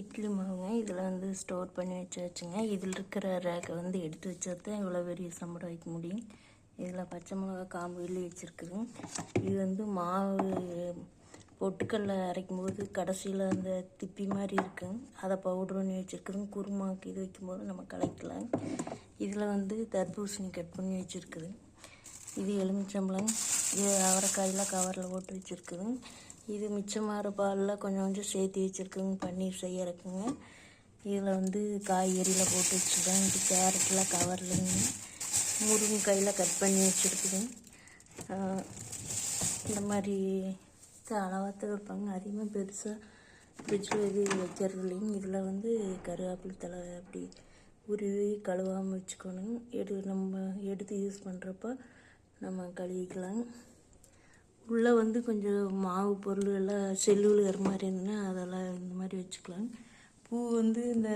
இட்லி மாவுங்க. இதில் வந்து ஸ்டோர் பண்ணி வச்சாச்சுங்க. இதில் இருக்கிற ரேக்கை வந்து எடுத்து வச்சா தான் இவ்வளோ பெரிய சம்படம் வைக்க முடியும். இதில் பச்சை மிளகா காம்பு வெளியே வச்சுருக்குது. இது வந்து மாவு பொட்டுக்கல்ல அரைக்கும் போது கடைசியில் அந்த திப்பி மாதிரி இருக்குங்க, அதை பவுட்ரு பண்ணி வச்சுருக்குதுங்க. குருமாவுக்கு இது வைக்கும்போது நம்ம கலக்கலாம். இதில் வந்து தர்பூசணி கட் பண்ணி வச்சுருக்குது. இது எலுமிச்சம்பழம். இது அவரைக்காயெலாம் கவரில் போட்டு வச்சுருக்குது. இது மிச்சமாகிற பாலில் கொஞ்சம் கொஞ்சம் சேர்த்து வச்சுருக்குங்க, பன்னீர் செய்யறதுக்குங்க. இதில் வந்து காய்கறியில் போட்டு வச்சுருக்கேன். இது கேரட்லாம் கவர்லைங்க. முருங்கைக்காயில் கட் பண்ணி வச்சுருக்குதுங்க. இந்த மாதிரி அளவாக வைப்பாங்க. அதிகமாக பெருசாக ஃப்ரிட்ஜில் எது வைக்கிறது இல்லைங்க. இதில் வந்து கருவேப்பிலை தழை அப்படி உருவி கழுவாமல் வச்சுக்கணும். நம்ம எடுத்து யூஸ் பண்ணுறப்ப நம்ம கழுவிக்கலாம். உள்ளே வந்து கொஞ்சம் மாவு பொருள் எல்லாம் செல்லுகிற மாதிரி இருந்ததுன்னா அதெல்லாம் இந்த மாதிரி வச்சுக்கலாம். பூ வந்து இந்த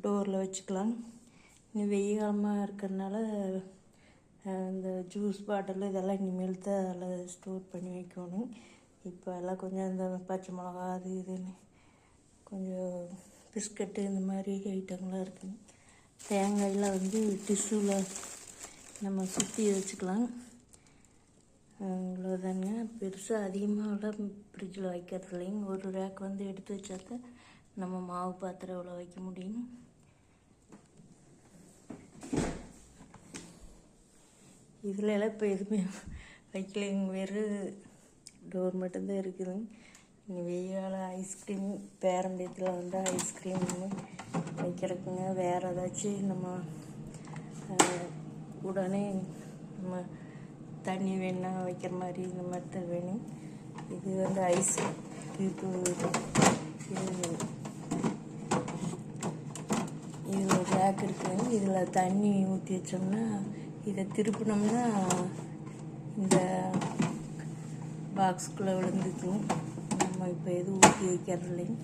டோரில் வச்சுக்கலாம். இன்னும் வெயில் காலமாக இருக்கிறதுனால இந்த ஜூஸ் பாட்டில் இதெல்லாம் இனிமேல் தான் அதில் ஸ்டோர் பண்ணி வைக்கணும். இப்போ எல்லாம் கொஞ்சம் இந்த பச்சை மிளகா அது இதுன்னு கொஞ்சம் பிஸ்கட்டு இந்த மாதிரி ஐட்டங்கள்லாம் இருக்குது. தேங்காயெல்லாம் வந்து டிஷ்யூவில் நம்ம சுற்றி வச்சுக்கலாம். இவ்வளோதாங்க. பெருசாக அதிகமாகலாம் ஃப்ரிட்ஜில் வைக்கிறது இல்லைங்க. ஒரு ரேக் வந்து எடுத்து வச்சாதான் நம்ம மாவு பாத்திரம் இவ்வளோ வைக்க முடியும். இதில் எல்லாம் இப்போ எதுவுமே வைக்கலைங்க, வெறும் டோர் மட்டும்தான் இருக்குதுங்க. இங்கே வெய்யால் ஐஸ்கிரீம் பேரம்பேத்தில் வந்து ஐஸ்கிரீம் வைக்கிறதுக்குங்க. வேறு ஏதாச்சும் நம்ம உடனே நம்ம தண்ணி வேணா வைக்கிற மாதிரி இந்த மாதிரி தான் வேணும். இது வந்து ஐஸ் கியூப்பு. இது ஒரு ரேக் இருக்குதுங்க. இதில் தண்ணி ஊற்றி வச்சோம்னா இதை திருப்பினோம்னா இந்த பாக்ஸுக்குள்ளே விழுந்துக்கும். நம்ம இப்போ எதுவும் ஊற்றி வைக்கிறது இல்லைங்க.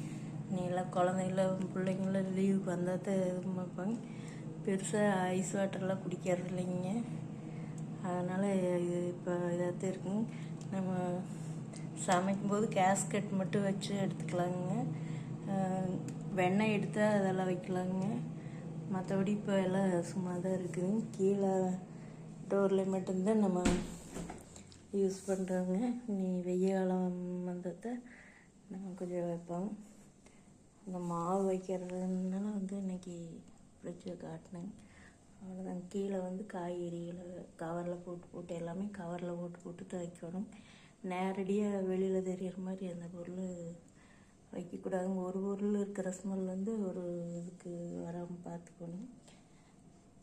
நீலாம் குழந்தைங்கள பிள்ளைங்கள லீவுக்கு வந்தால் தான் எதுவும் வைப்பாங்க. பெருசாக ஐஸ் வாட்டர்லாம் குடிக்கிறது இல்லைங்க. அதனால் இது இப்போ இதாகத்தான் இருக்குங்க. நம்ம சமைக்கும்போது கேஸ்கட் மட்டும் வச்சு எடுத்துக்கலாங்க. வெண்ணெய் எடுத்தால் அதெல்லாம் வைக்கலாங்க. மற்றபடி இப்போ எல்லாம் சும்மா தான் இருக்குதுங்க. கீழே டோரில் மட்டும்தான் நம்ம யூஸ் பண்ணுறோங்க. நீ வெய்ய காலம் வந்ததை நம்ம கொஞ்சம் வைப்போம். இந்த மாவு வைக்கிறதுனால வந்து இன்றைக்கி ஃப்ரிட்ஜில் காட்டினேங்க. அவ்வளோதான். கீழே வந்து காய்கறிகளை கவரில் போட்டு எல்லாமே கவரில் போட்டு தான் வைக்கணும். நேரடியாக வெளியில் தெரிகிற மாதிரி அந்த பொருள் வைக்கக்கூடாதுங்க. ஒரு பொருள் இருக்கிற ஸ்மெல் வந்து ஒரு இதுக்கு வராமல் பார்த்துக்கணும்.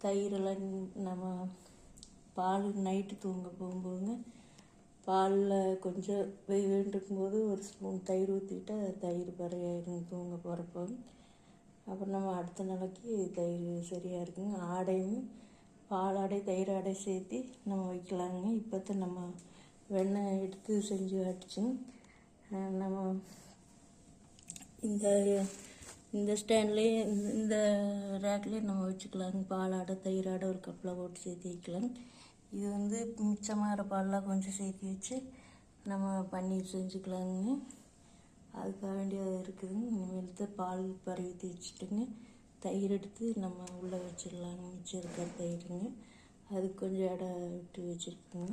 தயிரெல்லாம் நம்ம பால் நைட்டு தூங்க போகும்போதுங்க பாலில் கொஞ்சம் வேண்டுக்கும்போது ஒரு ஸ்பூன் தயிர் ஊற்றிக்கிட்டா தயிர் பறையாயிருங்க தூங்க போகிறப்போ. அப்புறம் நம்ம அடுத்த நாளைக்கு தயிர் சரியாக இருக்குங்க. ஆடையும் பாலாடை தயிர் ஆடை சேர்த்து நம்ம வைக்கலாங்க. இப்போ தான் நம்ம வெண்ணெய் எடுத்து செஞ்சு காட்டுச்சுங்க. நம்ம இந்த ஸ்டாண்ட்லேயே இந்த ரேக்லேயே நம்ம வச்சுக்கலாங்க. பாலாடை தயிர் ஆடை ஒரு கப்பில் போட்டு சேர்த்து வைக்கலாங்க. இது வந்து மிச்சமாகிற பாலெலாம் கொஞ்சம் சேர்த்து வச்சு நம்ம பன்னீர் செஞ்சுக்கலாங்க. அதுக்காக வேண்டியது இருக்குதுங்க. இனிமேல் தான் பால் பரவி வச்சுட்டுங்க தயிர் எடுத்து நம்ம உள்ளே வச்சிடலாங்க. மிச்சம் இருக்கிற தயிருங்க அதுக்கு கொஞ்சம் இடம் விட்டு வச்சுருக்குங்க.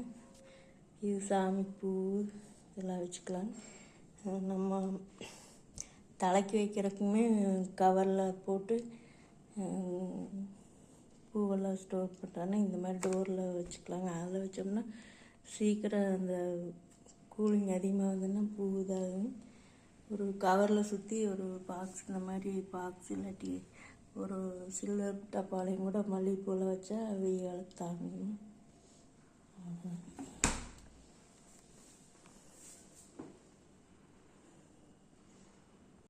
இது சாமி பூ இதெல்லாம் வச்சுக்கலாம். நம்ம தலைக்கு வைக்கிறதுக்குமே கவரில் போட்டு பூவெல்லாம் ஸ்டோர் பண்ணுறோன்னா இந்த மாதிரி டோரில் வச்சுக்கலாங்க. அதில் வச்சோம்னா சீக்கிரம் அந்த கூலிங் அதிகமாக வந்ததுன்னா பூ இதாகும். ஒரு கவரில் சுற்றி ஒரு பாக்ஸ் இந்த மாதிரி பாக்ஸ் இல்லாட்டி ஒரு சில்வர் டப்பாலையும் கூட மல்லிகைப்பூவில் வச்சா வெயில் தாங்கணும்.